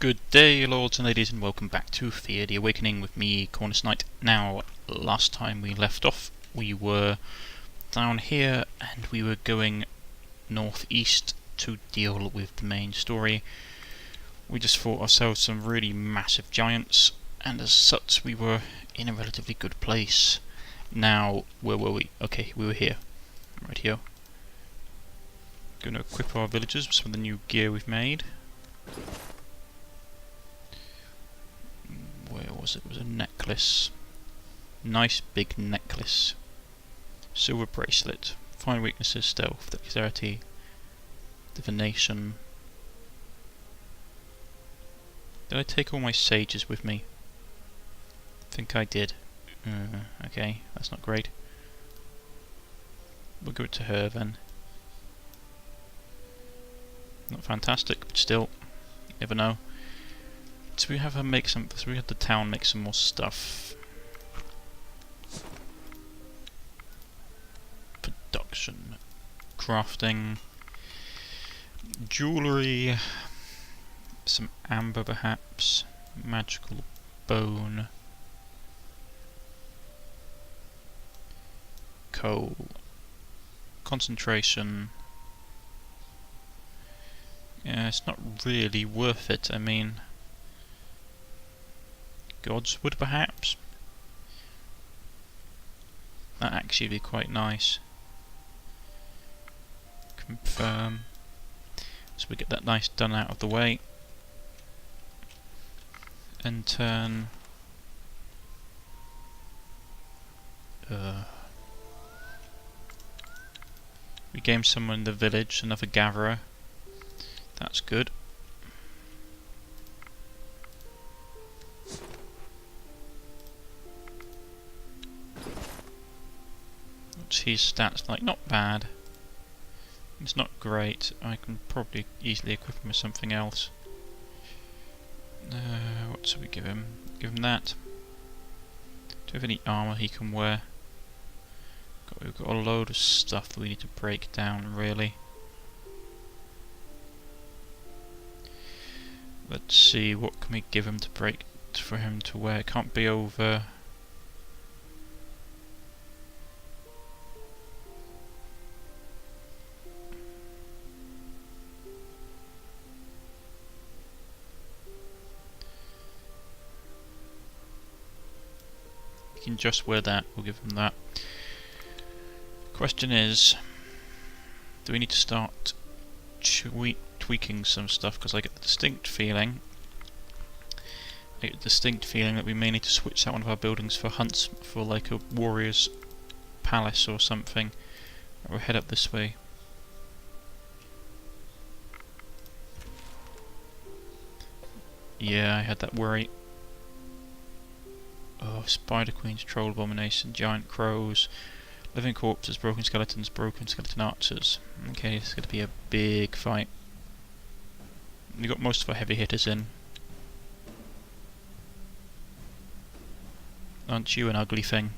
Good day, lords and ladies, and welcome back to Thea the Awakening with me, Cornish-Knight. Now, last time we left off, we were down here and we were going northeast to deal with the main story. We just fought ourselves some really massive giants, and as such we were in a relatively good place. Now, where were we? Okay, we were here. Right here. Gonna equip our villagers with some of the new gear we've made. Where was it? It was a necklace. Nice big necklace. Silver bracelet. Fine weaknesses, stealth, dexterity, divination. Did I take all my sages with me? I think I did. Okay, that's not great. We'll give it to her then. Not fantastic, but still, you never know. So we have her make some. So we had the town make some more stuff. Production, crafting, jewellery, some amber perhaps, magical bone, coal, concentration. Yeah, it's not really worth it. I mean, God's wood perhaps? That'd actually be quite nice. Confirm. So we get that nice done out of the way. And turn. We game someone in the village, another gatherer. That's good. What's his stats like? Not bad. It's not great. I can probably easily equip him with something else. What should we give him? Give him that. Do we have any armour he can wear? We've got a load of stuff that we need to break down, really. Let's see, what can we give him to break for him to wear? It can't be over. He can just wear that, we'll give him that. Question is, do we need to start tweaking some stuff? Because I get the distinct feeling that we may need to switch out one of our buildings for hunts, for like a warrior's palace or something. We'll head up this way. Yeah, I had that worry. Oh, spider queens, troll abomination, giant crows, living corpses, broken skeletons, broken skeleton archers. Okay, it's going to be a big fight. We got most of our heavy hitters in. Aren't you an ugly thing?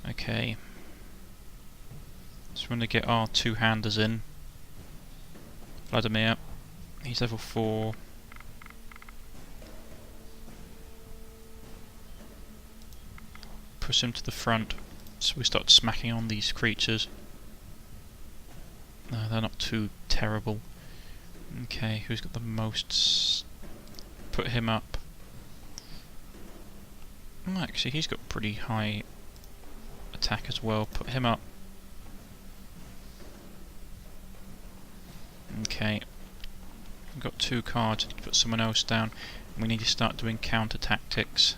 Okay. So we're going to get our two-handers in. Vladimir, he's level 4. Push him to the front, so we start smacking on these creatures. No, they're not too terrible. Okay, who's got the most? Put him up. Oh, actually, he's got pretty high attack as well. Put him up. Okay. We've got 2 cards. Put someone else down. We need to start doing counter tactics.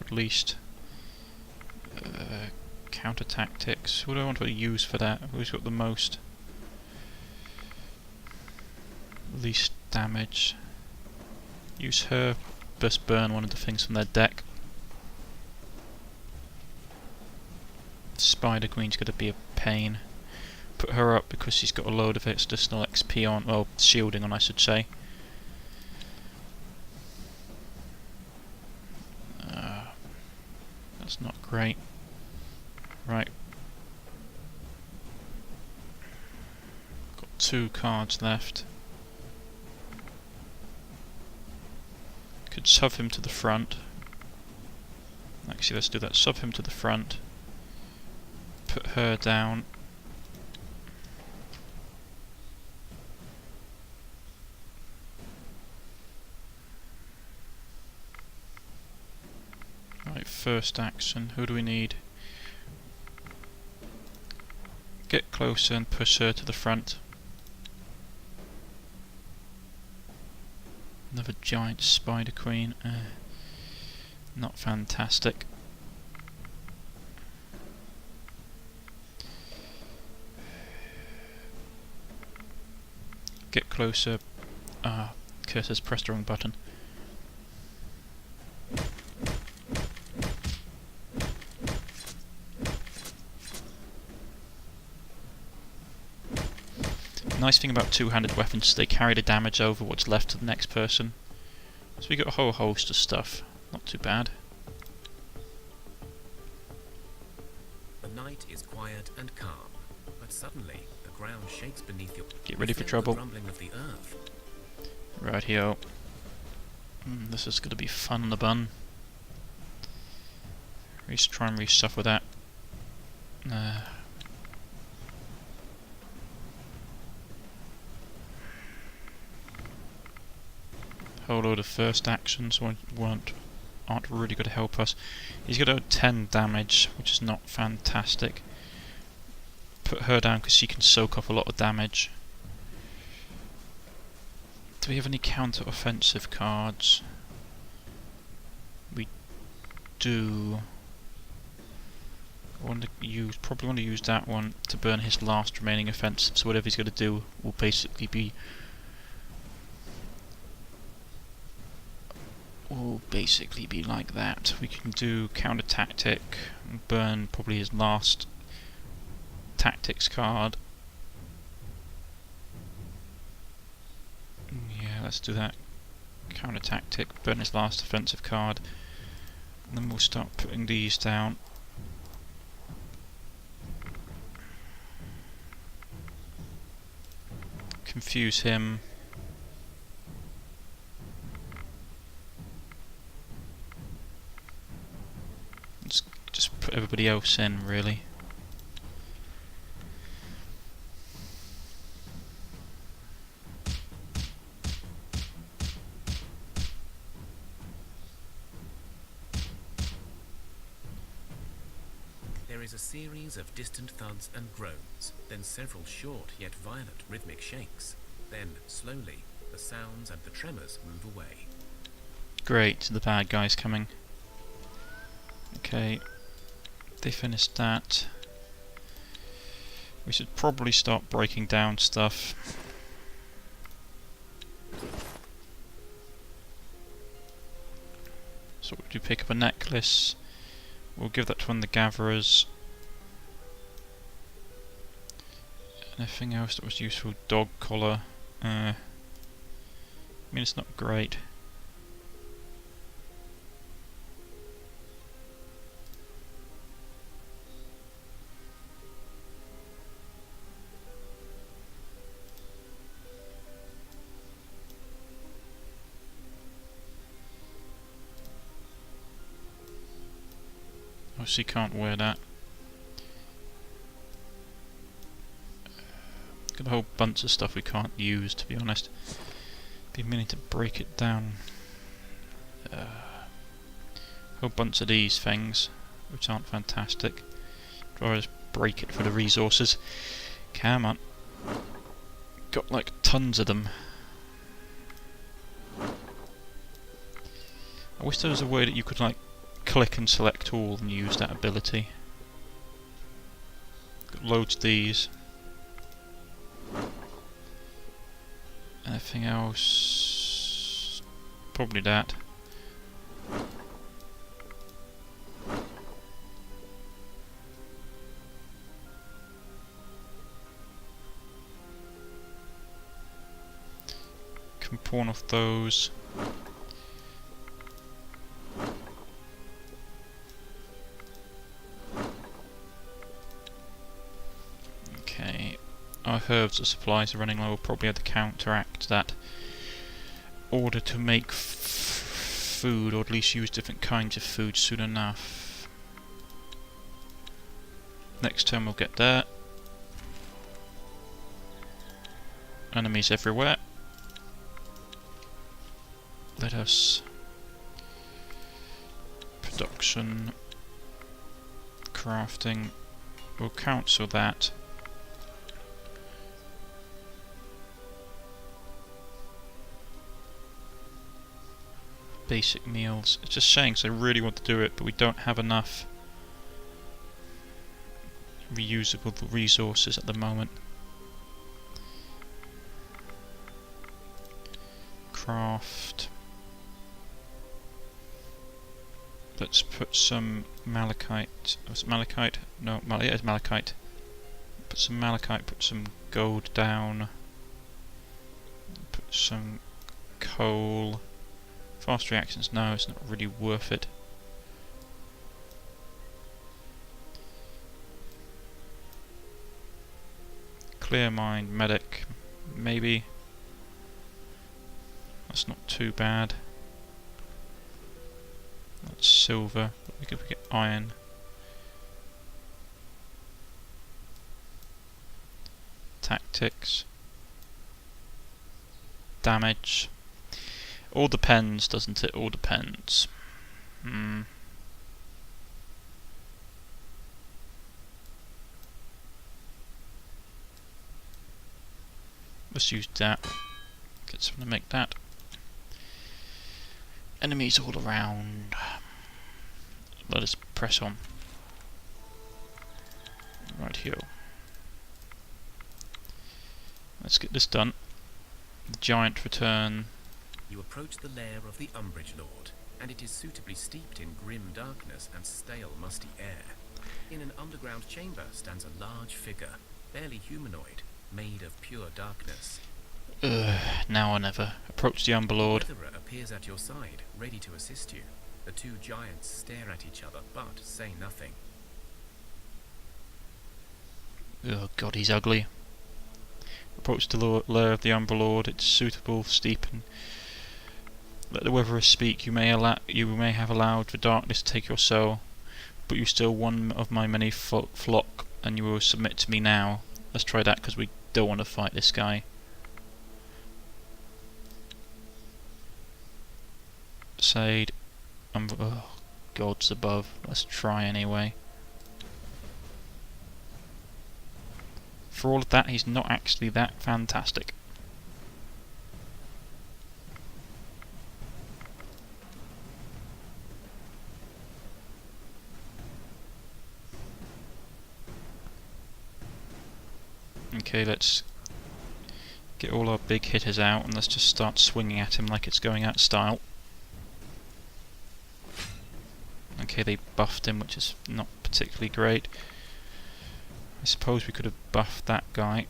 At least counter tactics. What do I want to use for that? Who's got the most? Least damage. Use her. Best burn one of the things from their deck. Spider Queen's going to be a pain. Put her up because she's got a load of additional XP on, well, shielding on, I should say. That's not great. Right. 2 cards left. Could shove him to the front. Actually, let's do that. Shove him to the front. Put her down. Right, first action. Who do we need? Get closer and push her to the front. Another giant spider queen. Not fantastic. Get closer. Ah, Curtis pressed the wrong button. Nice thing about two-handed weapons is they carry the damage over what's left to the next person. So we got a whole host of stuff. Not too bad. The night is quiet and calm, but suddenly the ground shakes beneath your. Get ready for the trouble. rumbling of the earth. Right here. This is going to be fun on the bun. Try and reshuffle that. Whole load of first actions aren't really going to help us. He's got 10 damage, which is not fantastic. Put her down because she can soak up a lot of damage. Do we have any counter-offensive cards? We do. Probably want to use that one to burn his last remaining offensive. So whatever he's going to do will basically be like that. We can do counter tactic and burn probably his last tactics card. Yeah, let's do that. Counter tactic, burn his last offensive card, and then we'll start putting these down. Confuse him. Just put everybody else in, really. There is a series of distant thuds and groans, then several short yet violent rhythmic shakes. Then, slowly, the sounds and the tremors move away. Great, the bad guy's coming. Okay, they finished that. We should probably start breaking down stuff. So we do pick up a necklace. We'll give that to one of the gatherers. Anything else that was useful? Dog collar. I mean, it's not great. Obviously can't wear that. Got a whole bunch of stuff we can't use, to be honest. Been meaning to break it down. Whole bunch of these things, which aren't fantastic. Try to break it for the resources. Come on. Got like tons of them. I wish there was a way that you could like click and select all and use that ability. Got loads of these. Anything else? Probably that. Can pawn off those. herbs or supplies are running low, we'll probably have to counteract that order to make food, or at least use different kinds of food soon enough. Next turn we'll get there. Enemies everywhere. Let us... production... crafting... we'll cancel that. Basic meals. It's just saying, because I really want to do it, but we don't have enough reusable resources at the moment. Craft. Let's put some malachite. Was it malachite? No, yeah, it's malachite. Put some malachite, put some gold down. Put some coal. Fast reactions, no, it's not really worth it. Clear mind, medic, maybe. That's not too bad. That's silver, but we could get iron. Tactics. Damage. All depends, doesn't it? All depends. Let's use that. Get someone to make that. Enemies all around. Let us press on. Right here. Let's get this done. The giant return. You approach the lair of the Umbrage Lord, and it is suitably steeped in grim darkness and stale, musty air. In an underground chamber stands a large figure, barely humanoid, made of pure darkness. Now or never. Approach the Umber Lord. The Witherer appears at your side, ready to assist you. The two giants stare at each other, but say nothing. Oh god, he's ugly. Approach the lair of the Umber Lord. It's suitable, steep, and let the Witherer speak. You may have allowed the darkness to take your soul, but you're still one of my many flock, and you will submit to me now. Let's try that, because we don't want to fight this guy. Sade, oh, gods above. Let's try anyway. For all of that, he's not actually that fantastic. Okay, let's get all our big hitters out and let's just start swinging at him like it's going out of style. Okay, they buffed him, which is not particularly great. I suppose we could have buffed that guy.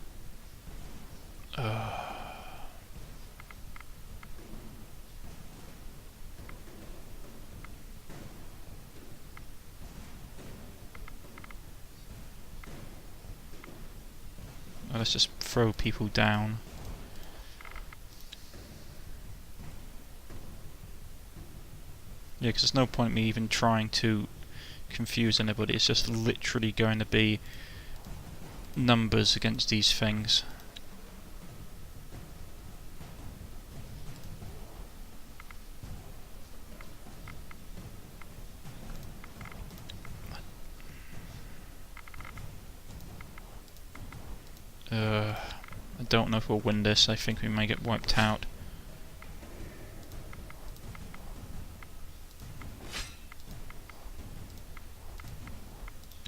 Let's just throw people down. Yeah, because there's no point me even trying to confuse anybody. It's just literally going to be numbers against these things. I don't know if we'll win this. I think we may get wiped out.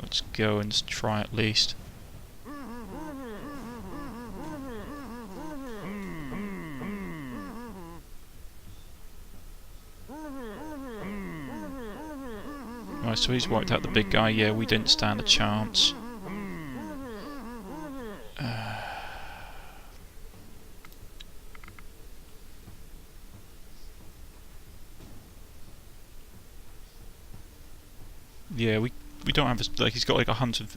Let's go and try at least. Right, so he's wiped out the big guy. Yeah, we didn't stand a chance. Yeah, we don't have like he's got like 100.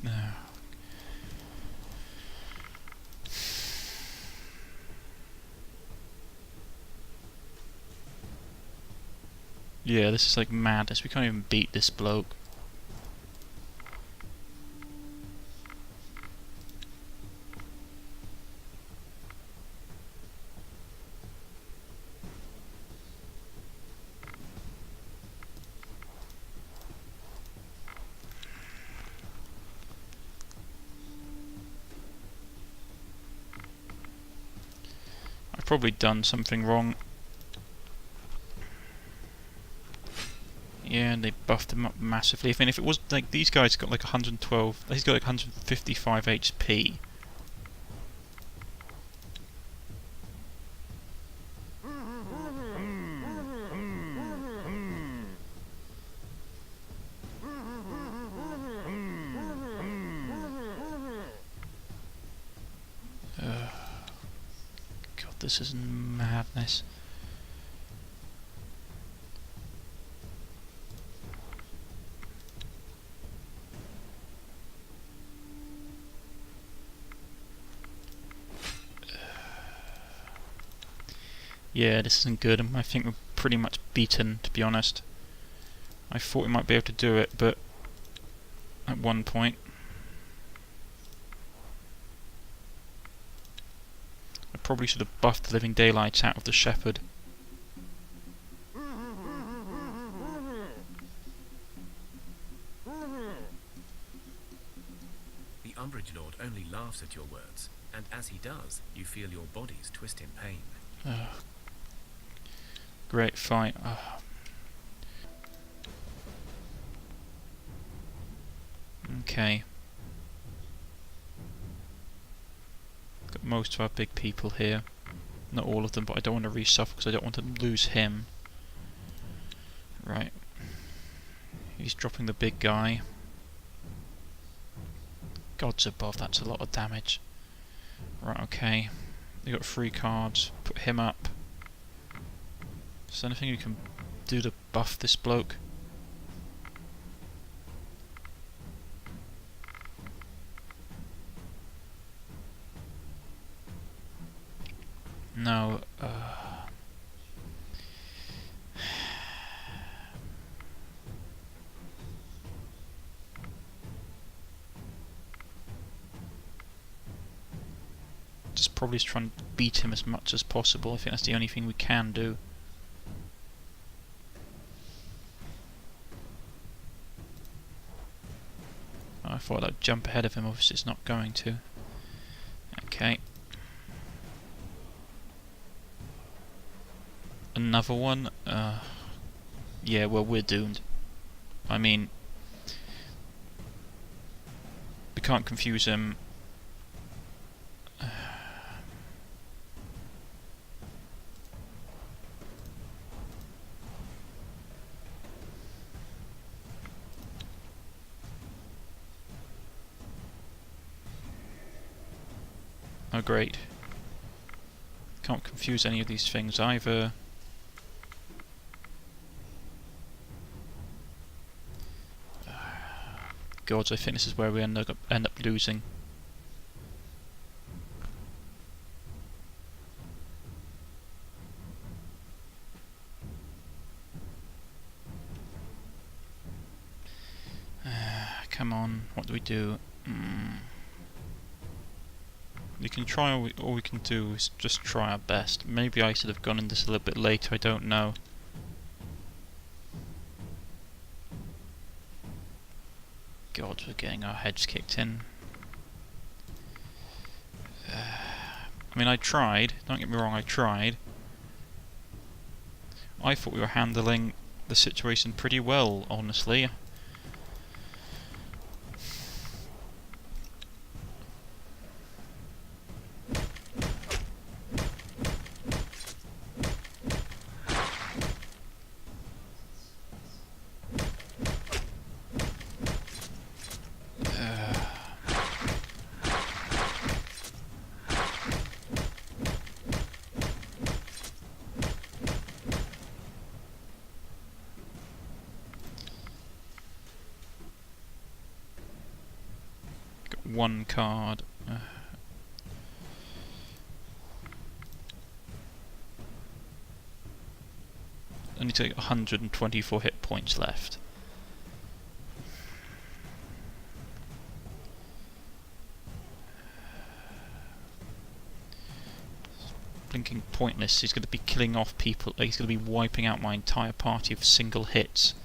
Yeah, this is like madness. We can't even beat this bloke. I've probably done something wrong. Yeah, and they buffed him up massively. I mean, if it was like these guys got like 112, he's got like 155 HP. God, this is madness. Yeah, this isn't good. I think we're pretty much beaten, to be honest. I thought we might be able to do it, but at one point. I probably should have buffed the living daylights out of the shepherd. The Umbrage Lord only laughs at your words, and as he does, you feel your bodies twist in pain. Great fight. Okay. Got most of our big people here. Not all of them, but I don't want to reshuffle because I don't want to lose him. Right. He's dropping the big guy. Gods above, that's a lot of damage. Right, okay. They got 3 cards. Put him up. Is there anything you can do to buff this bloke? No. Just probably try and beat him as much as possible. I think that's the only thing we can do. I thought I'd jump ahead of him, obviously it's not going to. Okay. Another one? Yeah, well, we're doomed. I mean, we can't confuse him. Oh, great. Can't confuse any of these things either. God, I think this is where we end up losing. Come on, what do we do? We can try, all we can do is just try our best. Maybe I should have gone in this a little bit later, I don't know. God, we're getting our heads kicked in. I mean, I tried, don't get me wrong, I tried. I thought we were handling the situation pretty well, honestly. One card. only take 124 hit points left. Blinking pointless. He's going to be killing off people. He's going to be wiping out my entire party with single hits.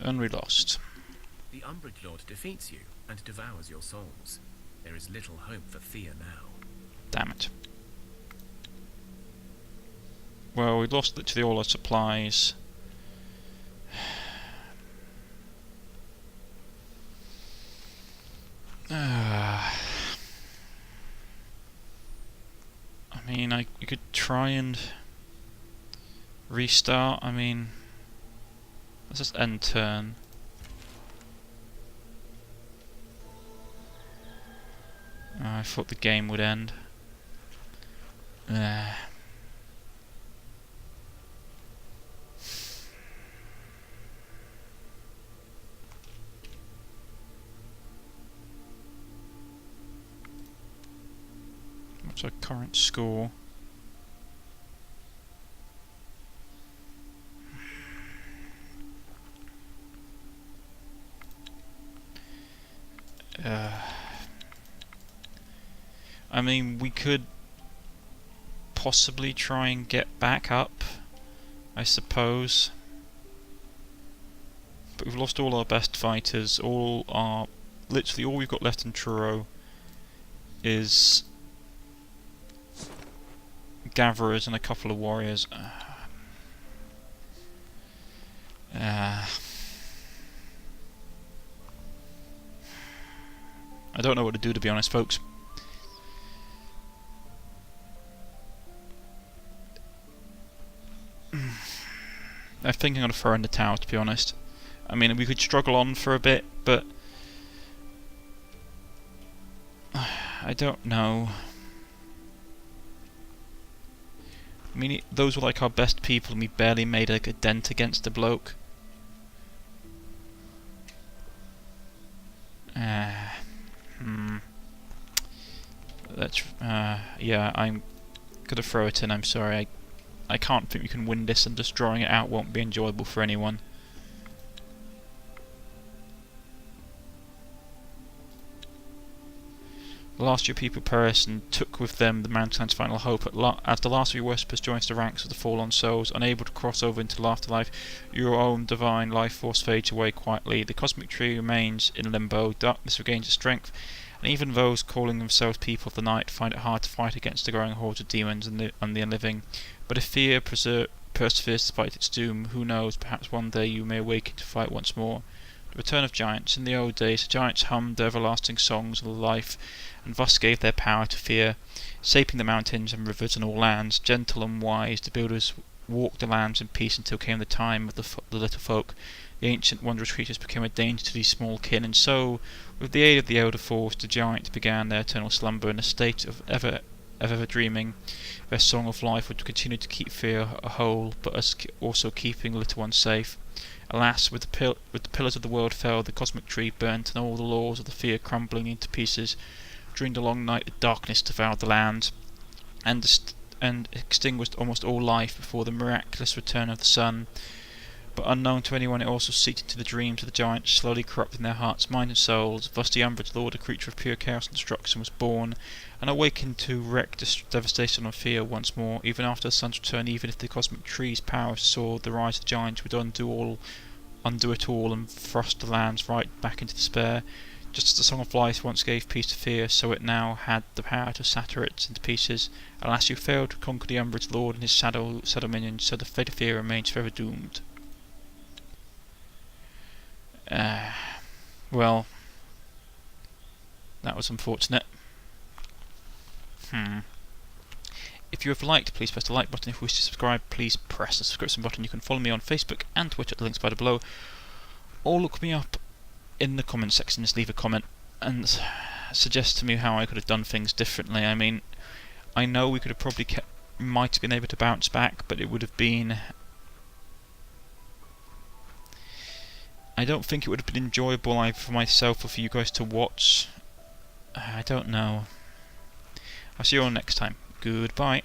And we lost. The Umbridge Lord defeats you and devours your souls. There is little hope for Thea now. Damn it. Well, we lost literally all our supplies. I mean, you could try and restart. I mean, let's just end turn. I thought the game would end. What's our current score? I mean, we could possibly try and get back up, I suppose. But we've lost all our best fighters. Literally all we've got left in Truro is gatherers and a couple of warriors. I don't know what to do, to be honest, folks. I think I'm going to throw in the towel, to be honest. I mean, we could struggle on for a bit, but I don't know. I mean, those were like our best people, and we barely made like a dent against the bloke. Yeah, I'm gonna throw it in. I'm sorry. I can't think we can win this, and just drawing it out won't be enjoyable for anyone. The last year people perished and took with them the mankind's final hope. As the last of your worshippers joins the ranks of the fallen souls, unable to cross over into afterlife, your own divine life force fades away quietly. The cosmic tree remains in limbo, darkness regains its strength, and even those calling themselves people of the night find it hard to fight against the growing hordes of demons and the unliving. But if fear perseveres despite its doom, who knows, perhaps one day you may awaken to fight once more. The return of giants. In the old days, the giants hummed everlasting songs of life, and thus gave their power to fear, shaping the mountains and rivers and all lands. Gentle and wise, the builders walked the lands in peace until came the time of the little folk. The ancient wondrous creatures became a danger to these small kin, and so, with the aid of the elder force, the giants began their eternal slumber in a state of ever dreaming. Their song of life would continue to keep fear whole, but also keeping the little ones safe. Alas, with the pillars of the world fell, the cosmic tree burnt, and all the laws of the fear crumbling into pieces. During the long night, the darkness devoured the land, and extinguished almost all life before the miraculous return of the sun. But unknown to anyone, it also seeped into the dreams of the giants, slowly corrupting their hearts, minds, and souls. Thus the Umbridge Lord, a creature of pure chaos and destruction, was born, and awakened to wreak devastation and fear once more. Even after the sun's return, even if the cosmic tree's power soared, the rise of the giants would undo it all, and thrust the lands right back into despair. Just as the Song of Life once gave peace to fear, so it now had the power to shatter it into pieces. Alas, you failed to conquer the Umbridge Lord and his shadow minions, so the fate of fear remains forever doomed. Well, that was unfortunate. If you have liked, please press the like button. If you wish to subscribe, please press the subscription button. You can follow me on Facebook and Twitter at the links below, or look me up in the comment section, just leave a comment and suggest to me how I could have done things differently. I mean, I know we could have probably might have been able to bounce back, but it would have been... I don't think it would have been enjoyable either for myself or for you guys to watch. I don't know. I'll see you all next time. Goodbye.